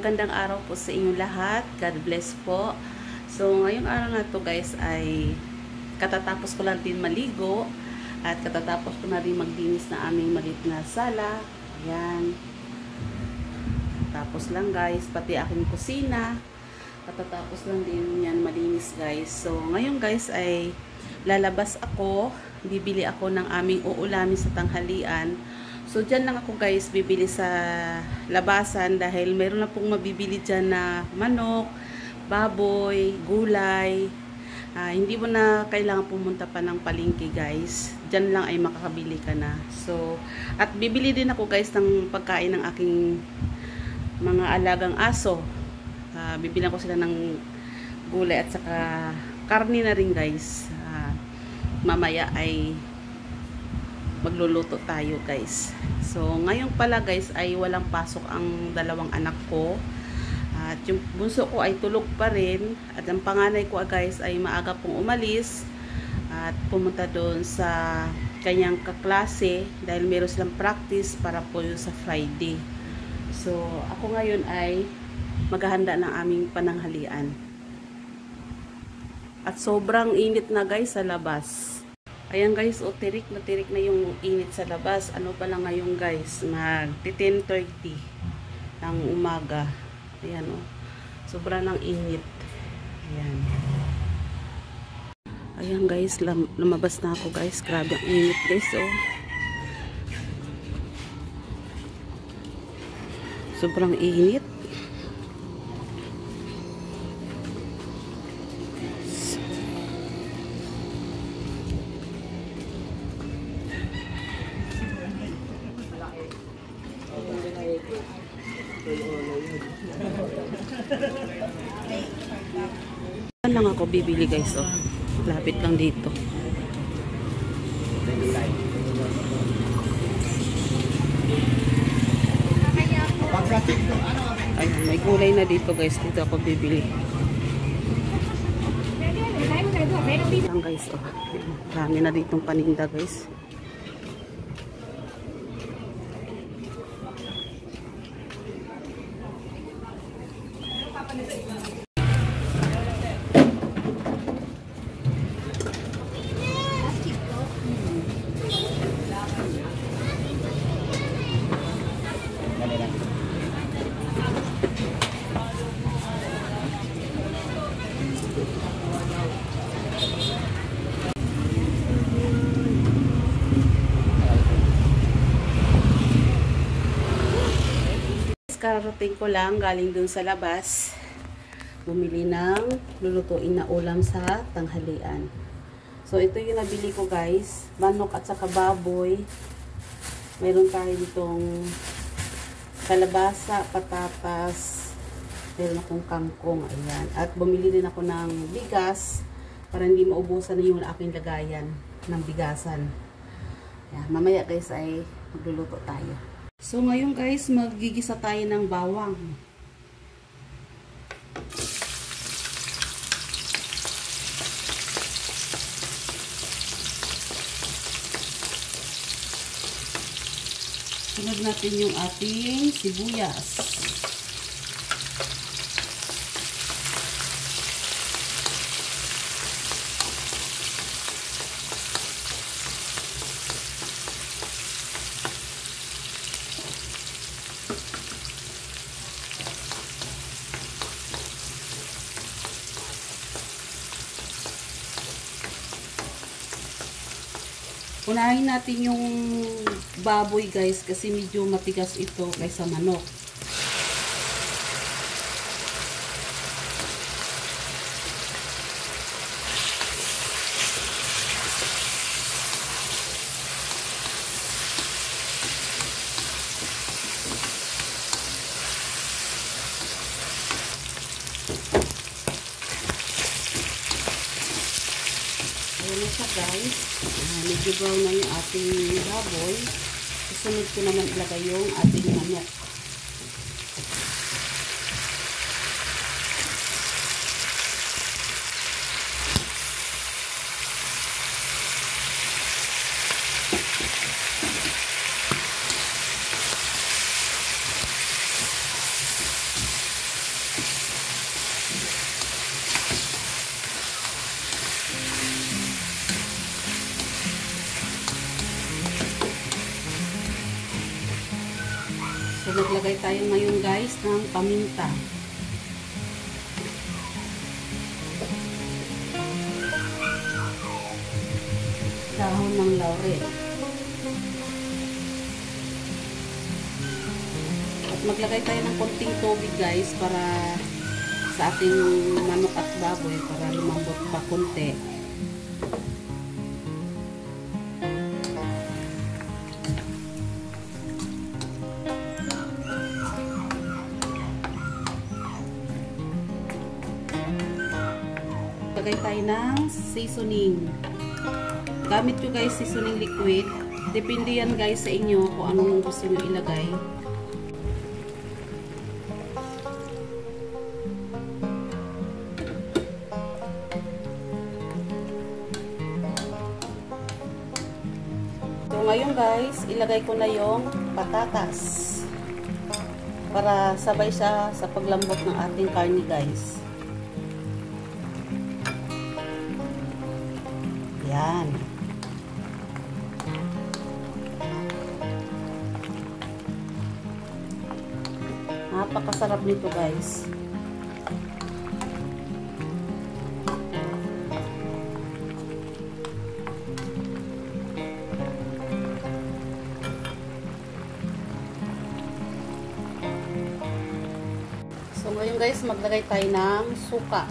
magandang araw po sa inyong lahat. God bless po. So, ngayong araw na to guys ay katatapos ko lang din maligo at katatapos ko na rin maglinis na aming maliit na sala. Ayan. Tapos lang guys, pati aking kusina. Katatapos lang din yan malinis guys. So, ngayon guys ay lalabas ako. Bibili ako ng aming uulamin sa tanghalian. So, dyan lang ako guys bibili sa labasan dahil meron na pong mabibili dyan na manok, baboy, gulay. Hindi mo na kailangan pumunta pa ng palengke guys. Dyan lang ay makakabili ka na. So, at bibili din ako guys ng pagkain ng aking mga alagang aso. Bibilan ko sila ng gulay at saka karne na rin guys. Mamaya ay magluluto tayo guys. So ngayon pala guys ay walang pasok ang dalawang anak ko. At yung bunso ko ay tulog pa rin. At ang panganay ko guys ay maaga pong umalis. At pumunta doon sa kanyang kaklase. Dahil meron silang practice para po yun sa Friday. So ako ngayon ay maghahanda ng aming pananghalian. At sobrang init na guys sa labas. Ayan guys, tirik na yung init sa labas. Ano pa lang ngayon guys, mag 10:30 ng umaga. Ayan sobra ng init. Ayan. Ayan guys, lumabas na ako guys. Grabe ang init guys Sobrang init. Lang ako bibili guys lapit lang dito. Ay, may gulay na dito guys, dito ako bibili lang guys marami na ditong paninda guys. Karating ko lang galing dun sa labas bumili ng lulutuin na ulam sa tanghalian. So ito yung nabili ko guys, manok at saka baboy. Meron tayo ditong kalabasa, patatas, meron akong kangkong, ayan. At bumili din ako ng bigas para hindi maubusan na yung aking lagayan ng bigasan. Ayan, mamaya guys ay magluluto tayo. So ngayon guys, maggigisa tayo ng bawang. Sunod natin yung ating sibuyas. Unahin natin yung baboy guys kasi medyo matigas ito kaysa manok. Ayan na siya guys. Medyo brown na yung ating baboy. Susunod ko naman ilagay yung ating manok. naglagay tayo ngayon guys ng paminta. Dahon ng laurel. At maglagay tayo ng konting tubig guys para sa ating manok at baboy para lumambot pa konti. Lagay tayo ng seasoning. Gamit nyo guys seasoning liquid. Depende yan guys sa inyo kung anong gusto nyo ilagay. So ngayon guys, ilagay ko na yung patatas. Para sabay siya sa paglambot ng ating karne guys. Yan. Napakasarap nito guys. So ngayon guys, maglagay tayo ng suka.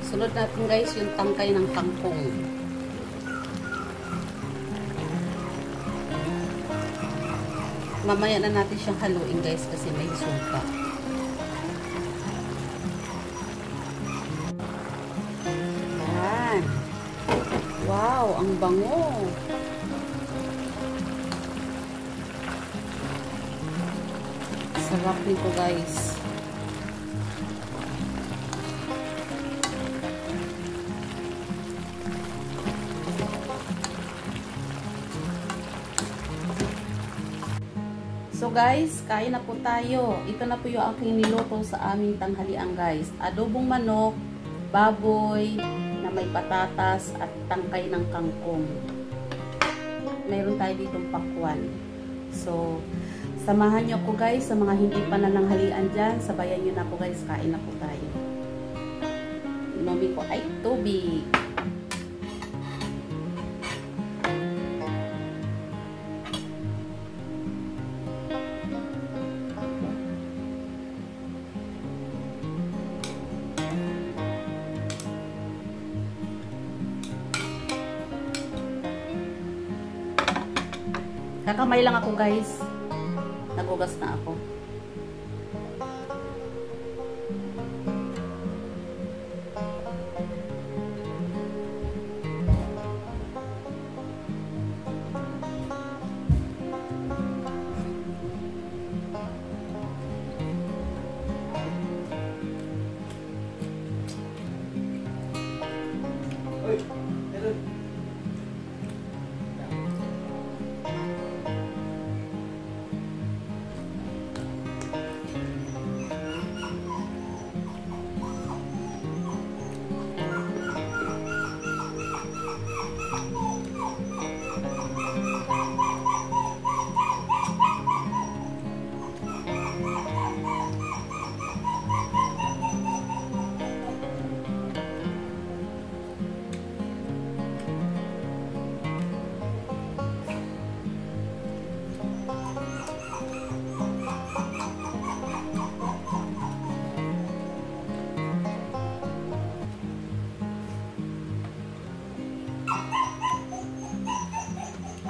Sunod natin guys yung tangkay ng kangkong. Mamaya na natin siyang haluin guys kasi may suka. Yan. Wow, ang bango. Sarap nito guys. So guys, kain na po tayo. Ito na po yung aking niluto sa aming tanghalian guys. Adobong manok, baboy, na may patatas at tangkay ng kangkong. Mayroon tayo ditong pakwan. So, samahan nyo ako guys sa mga hindi pa nananghalian dyan. Sabayan nyo na po guys, kain na po tayo. Inumin ko ay tubig. Kakamay lang ako guys. Nagugas na ako.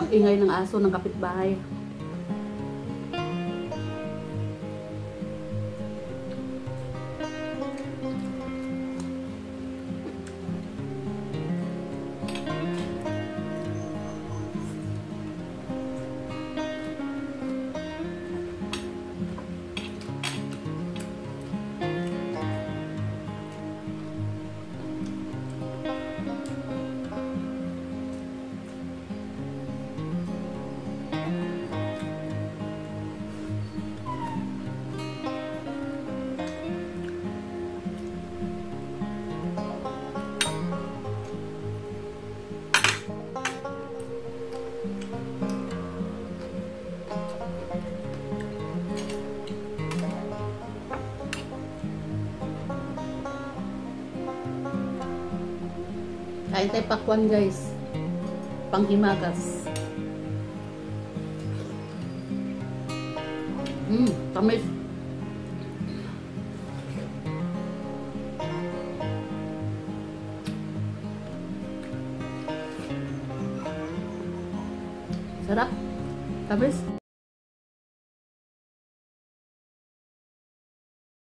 Ingay ng aso ng kapitbahay. Kain tayo pakwan guys. Panghimagas. Tamis. Sarap. Tamis.